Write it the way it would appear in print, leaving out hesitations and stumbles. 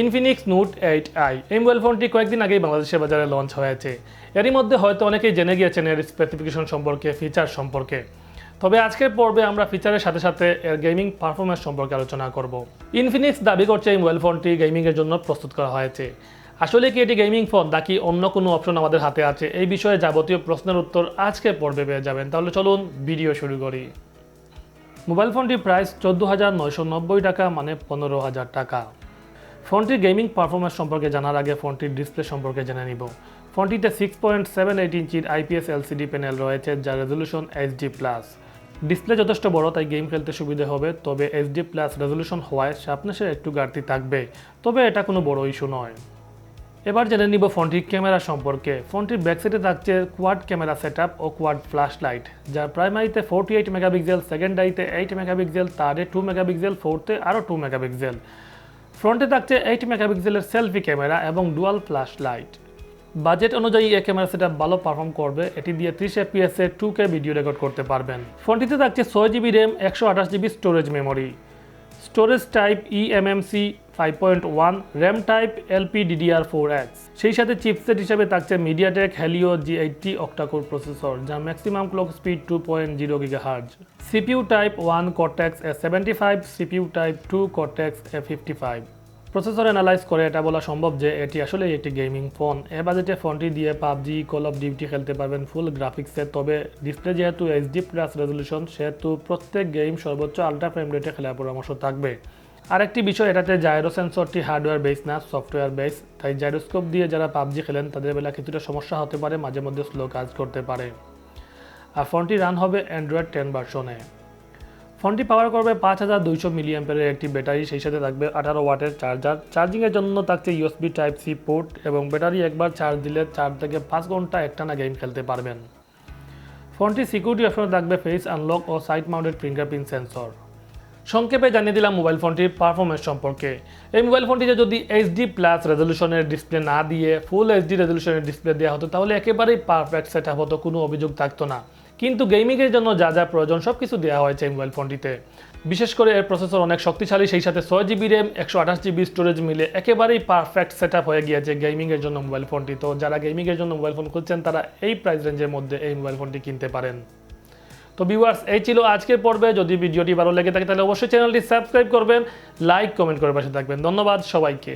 Infinix note 8i এই mobile ফোনটি কয়েকদিন আগেই বাংলাদেশের বাজারে লঞ্চ হয়েছে। এরই মধ্যে হয়তো অনেকেই জেনে গিয়েছেন এর স্পেসিফিকেশন সম্পর্কে, ফিচার সম্পর্কে। তবে আজকের পর্বে আমরা ফিচারের সাথে সাথে এর গেমিং পারফরম্যান্স সম্পর্কে আলোচনা করব। ইনফিনিক্স দাবি করছে এই মোবাইল ফোনটি গেমিংয়ের জন্য প্রস্তুত করা হয়েছে। আসলে কি এটি গেমিং ফোন নাকি অন্য কোনো অপশন আমাদের হাতে আছে, এই বিষয়ে যাবতীয় প্রশ্নের উত্তর আজকের পর্বে পেয়ে যাবেন। তাহলে চলুন ভিডিও শুরু করি। মোবাইল ফোনটির প্রাইস 14,990 টাকা, মানে 15,000 টাকা। ফোনটির গেমিং পারফরম্যান্স সম্পর্কে জানার আগে ফোনটির ডিসপ্লে সম্পর্কে জেনে নিব। ফোনটিতে 6.78 ইঞ্চির IPS LCD প্যানেল রয়েছে, যার রেজলিউশন HD+। ডিসপ্লে যথেষ্ট বড়, তাই গেম খেলতে সুবিধে হবে। তবে HD+ রেজলিউশন হওয়ায় শার্পনেসের একটু ঘাটতি থাকবে, তবে এটা কোনো বড় ইস্যু নয়। এবার জেনে নিব ফোনটির ক্যামেরা সম্পর্কে। ফোনটির ব্যাকসাইডে থাকছে কোয়াড ক্যামেরা সেটআপ ও কোয়াড ফ্ল্যাশ লাইট, যার প্রাইমারিতে 48 মেগাপিক্সেল, সেকেন্ডারিতে 8 মেগাপিক্সেল, থার্ডে 2 মেগাপিক্সেল, ফোর্থে আরও 2 মেগাপিক্সেল। ফ্রন্টে থাকছে 8 মেগাপিক্সেলের সেলফি ক্যামেরা এবং ডুয়াল ফ্ল্যাশ লাইট। বাজেট অনুযায়ী এই ক্যামেরা সেটআপ ভালো পারফর্ম করবে। এটি দিয়ে 30 FPS এ 2K ভিডিও রেকর্ড করতে পারবেন। ফোনটিতে থাকছে 6GB RAM, 128GB storage memory. Storage type eMMC 5.1, RAM type LPDDR4X। সেই সাথে চিপসেট হিসেবে থাকছে MediaTek Helio G80 octacore processor, যার maximum clock speed 2.0 GHz। CPU type 1 Cortex A75, CPU type 2 Cortex A55। Processor analyse করে এটা বলা সম্ভব যে এটি আসলে একটি গেমিং ফোন। এ বাজেটে ফোনটি দিয়ে পাবজি, কল অফ ডিউটি খেলতে পারবেন ফুল গ্রাফিক্সে। তবে ডিসপ্লে যেহেতু HD+ রেজলিউশন, সেহেতু প্রত্যেক গেম সর্বোচ্চ আল্ট্রা ফ্রেম রেটে খেলার পরামর্শ থাকবে। আরেকটি বিষয়, এটাতে জাইরো সেন্সরটি হার্ডওয়্যার বেস না, সফটওয়্যার বেস। তাই জাইরোস্কোপ দিয়ে যারা পাবজি খেলেন তাদের বেলা কিছুটা সমস্যা হতে পারে, মাঝে মধ্যে স্লো কাজ করতে পারে। আর ফোনটি রান হবে অ্যান্ড্রয়েড 10 ভার্সনে। ফোনটি পাওয়ার করবে 5200 মিলিঅ্যাম্পিয়ারের একটি ব্যাটারি, সেই সাথে থাকবে 18 ওয়াটের চার্জার। চার্জিংয়ের জন্য থাকছে USB Type-C পোর্ট এবং ব্যাটারি একবার চার্জ দিলে 4 থেকে 5 ঘন্টা একটানা গেম খেলতে পারবেন। ফোনটি সিকিউরিটি অপশনে থাকবে ফেস আনলক ও সাইড মাউন্টেড ফিঙ্গারপ্রিন্ট সেন্সর। সংক্ষেপে জানিয়ে দিলাম মোবাইল ফোনটির পারফরম্যান্স সম্পর্কে। এই মোবাইল ফোনটিতে যদি HD+ রেজলিউশনের ডিসপ্লে না দিয়ে ফুল HD রেজলিউশনের ডিসপ্লে দেওয়া হতো, তাহলে একেবারেই পারফেক্ট সেটআপ হতো, কোনো অভিযোগ থাকতো না। কিন্তু গেমিংয়ের জন্য যা যা প্রয়োজন সব কিছু দেওয়া হয়েছে এই মোবাইল ফোনটিতে। বিশেষ করে এর প্রসেসর অনেক শক্তিশালী, সেই সাথে 6GB র্যাম, 128GB স্টোরেজ মিলে একেবারেই পারফেক্ট সেটআপ হয়ে গিয়েছে গেমিংয়ের জন্য মোবাইল ফোনটি। তো যারা গেমিংয়ের জন্য মোবাইল ফোন খুঁজছেন তারা এই প্রাইস রেঞ্জের মধ্যে এই মোবাইল ফোনটি কিনতে পারেন। তো ভিউয়ার্স, এই ছিল আজকের পর্বে। যদি ভিডিওটি ভালো লেগে থাকে তাহলে অবশ্যই চ্যানেলটি সাবস্ক্রাইব করবেন, লাইক কমেন্ট করে পাশে থাকবেন। ধন্যবাদ সবাইকে।